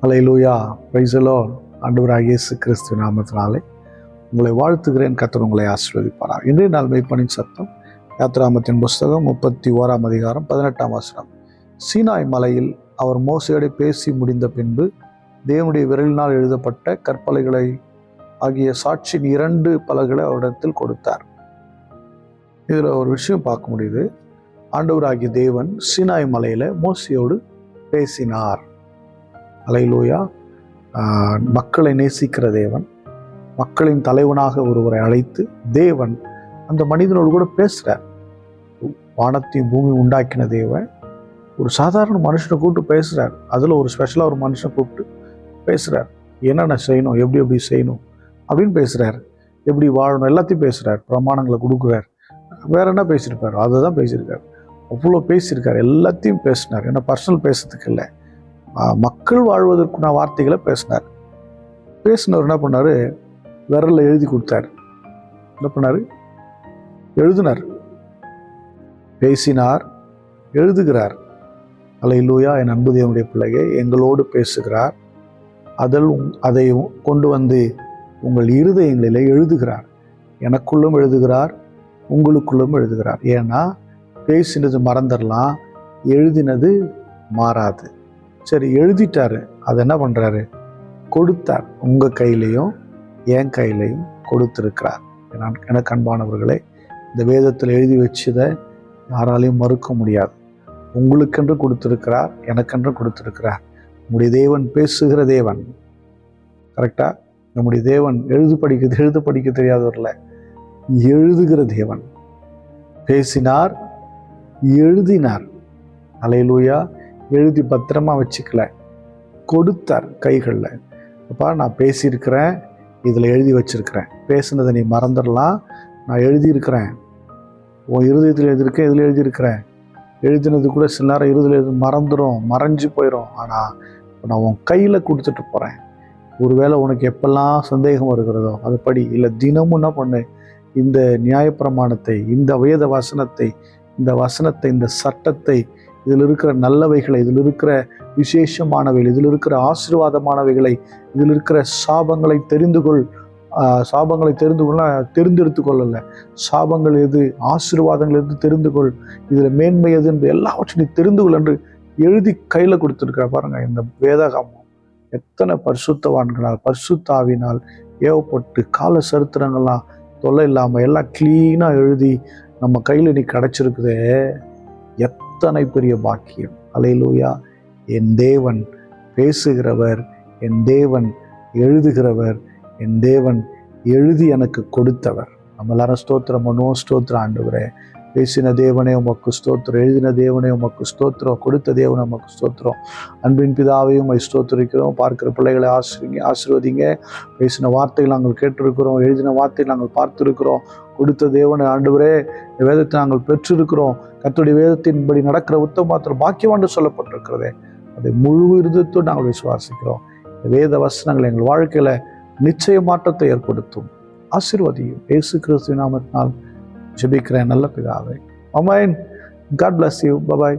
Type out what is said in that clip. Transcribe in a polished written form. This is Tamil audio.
Hallelujah, praise the Lord. ஆண்டவராகிய இயேசு கிறிஸ்து நாமத்தினாலே உங்களை வாழ்த்துகிறேன். கர்த்தர் உங்களை ஆசீர்வதிப்பாராக. இன்றைய நாள் மெய்ப்பனின் சத்தம் யாத்திராகமத்தின் புஸ்தகம் 31 அதிகாரம் 18 வசனம். சீனாய் மலையில் அவர் மோசேயோடு பேசி முடிந்த பின்பு தேவனுடைய விரலினால் எழுதப்பட்ட கற்பலைகளை ஆகிய சாட்சியின் 2 பலகைகளை அவரிடத்தில் கொடுத்தார். இதில் ஒரு விஷயம் பார்க்க முடியுது. ஆண்டவராகிய தேவன் சீனாய் மலையில் மோசேயோடு பேசினார். அல்லேலூயா. மக்களை நேசிக்கிற தேவன், மக்களின் தலைவனாக ஒருவரை அழைத்து தேவன் அந்த மனிதனோடு கூட பேசுகிறார். வானத்தையும் பூமி உண்டாக்கின தேவன் ஒரு சாதாரண மனுஷனை கூப்பிட்டு பேசுகிறார். அதில் ஒரு ஸ்பெஷலாக ஒரு மனுஷனை கூப்பிட்டு பேசுகிறார். என்னென்ன செய்யணும், எப்படி செய்யணும் அப்படின்னு பேசுகிறார். எப்படி வாழணும் எல்லாத்தையும் பேசுகிறார். பிரமாணங்களை கொடுக்குறார். வேற என்ன பேசியிருப்பார், அதை தான் பேசியிருக்கார். அவ்வளோ பேசியிருக்கார், எல்லாத்தையும் பேசினார். ஏன்னா பர்சனல் பேசுறதுக்கு இல்லை, மக்கள் வாழ்வதற்குன வார்த்தைகளை பேசினார். பேசினவர் என்ன பண்ணார், விரலில் எழுதி கொடுத்தார். என்ன பண்ணார், எழுதினார். பேசினார், எழுதுகிறார். அல்லேலூயா. என் அன்பு தேவனுடைய பிள்ளையை எங்களோடு பேசுகிறார். அதை கொண்டு வந்து உங்கள் இருதயங்களில் எழுதுகிறார். எனக்குள்ளும் எழுதுகிறார், உங்களுக்குள்ளும் எழுதுகிறார். ஏன்னா பேசினது மறந்துடலாம், எழுதினது மாறாது. சரி, எழுதிட்டாரு. அதை என்ன பண்ணுறாரு, கொடுத்தார். உங்கள் கையிலையும் என் கையிலையும் கொடுத்துருக்கிறார். எனக்கு அன்பானவர்களே, இந்த வேதத்தில் எழுதி வச்சதை யாராலையும் மறுக்க முடியாது. உங்களுக்கென்று கொடுத்துருக்கிறார், எனக்கென்று கொடுத்துருக்கிறார். நம்முடைய தேவன் பேசுகிற தேவன். கரெக்டா? நம்முடைய தேவன் எழுத படிக்க தெரியாதவர்ல, எழுதுகிற தேவன். பேசினார், எழுதினார். அல்லேலூயா. எழுதி பத்திரமா வச்சுக்கல, கொடுத்தார் கைகளில். அப்பா, நான் பேசியிருக்கிறேன், இதில் எழுதி வச்சிருக்கிறேன். பேசுனதை நீ மறந்துடலாம், நான் எழுதியிருக்கிறேன். உன் இருதயத்தில் எழுதியிருக்கேன், இதில் எழுதியிருக்கிறேன். எழுதினது கூட சில நேரம் இருதயத்தில் மறைஞ்சு போயிடும். ஆனால் நான் உன் கையில் கொடுத்துட்டு போகிறேன். ஒருவேளை உனக்கு எப்பெல்லாம் சந்தேகம் வருகிறதோ அது படி. இல்லை தினமும் என்ன பண்ணு, இந்த நியாயப்பிரமாணத்தை, இந்த வேத வசனத்தை, இந்த சட்டத்தை, இதில் இருக்கிற நல்லவைகளை, இதில் இருக்கிற விசேஷமானவைகள், இதில் இருக்கிற ஆசீர்வாதமானவைகளை, இதில் இருக்கிற சாபங்களை தெரிந்து கொள்ள தெரிந்தெடுத்து கொள்ளல. சாபங்கள் எது, ஆசீர்வாதங்கள் எது தெரிந்து கொள், இதில் மேன்மை எது என்று எல்லாவற்றையும் தெரிந்து கொள் என்று எழுதி கையில் கொடுத்துருக்கிற பாருங்க. இந்த வேதாகமம் எத்தனை பரிசுத்தவான்களால், பரிசுத்தாவினால் ஏவப்பட்டு கால சரித்திரங்கள்லாம் தொல்லை இல்லாமல் எல்லாம் கிளீனாக எழுதி நம்ம கையில் இன்னைக்கு கிடச்சிருக்குதே, எத்தனை பெரிய பாக்கியம். அல்லேலூயா. என் தேவன் பேசுகிறவர், என் தேவன் எழுதுகிறவர், என் தேவன் எழுதி எனக்கு கொடுத்தவர். நம்ம எல்லாரும் ஸ்தோத்திரம் பண்ணுவோம். ஸ்தோத்திரம் ஆண்டவரே. பேசின தேவனே உமக்கு ஸ்தோத்திரம், எழுதின தேவனே உமக்கு ஸ்தோத்திரம், கொடுத்த தேவனே உமக்கு ஸ்தோத்திரம். அன்பின் பிதாவையும் ஸ்தோத்திரிக்கிறோம். பார்க்கிற பிள்ளைகளை ஆசீர்வதிங்க. பேசின வார்த்தைகள் நாங்கள் கேட்டிருக்கிறோம், எழுதின வார்த்தைகள் நாங்கள் பார்த்திருக்கிறோம். கொடுத்த தேவனை ஆண்டவரே, வேதத்தை நாங்கள் பெற்றிருக்கிறோம். கர்த்தருடைய வேதத்தின்படி நடக்கிற உத்தமமாத்திரம் பாக்கியம் என்று சொல்லப்பட்டிருக்கிறதே, அதை முழு இருதயத்தோடு நாங்கள் விசுவாசிக்கிறோம். வேத வசனங்கள் எங்கள் வாழ்க்கையில நிச்சய மாற்றத்தை ஏற்படுத்தும். ஆசீர்வதியும். இயேசு கிறிஸ்துவின் நாமத்தினால் ஜெபிக்கிறேன் நல்ல பிதாவே. ஆமென். God bless you. Bye bye.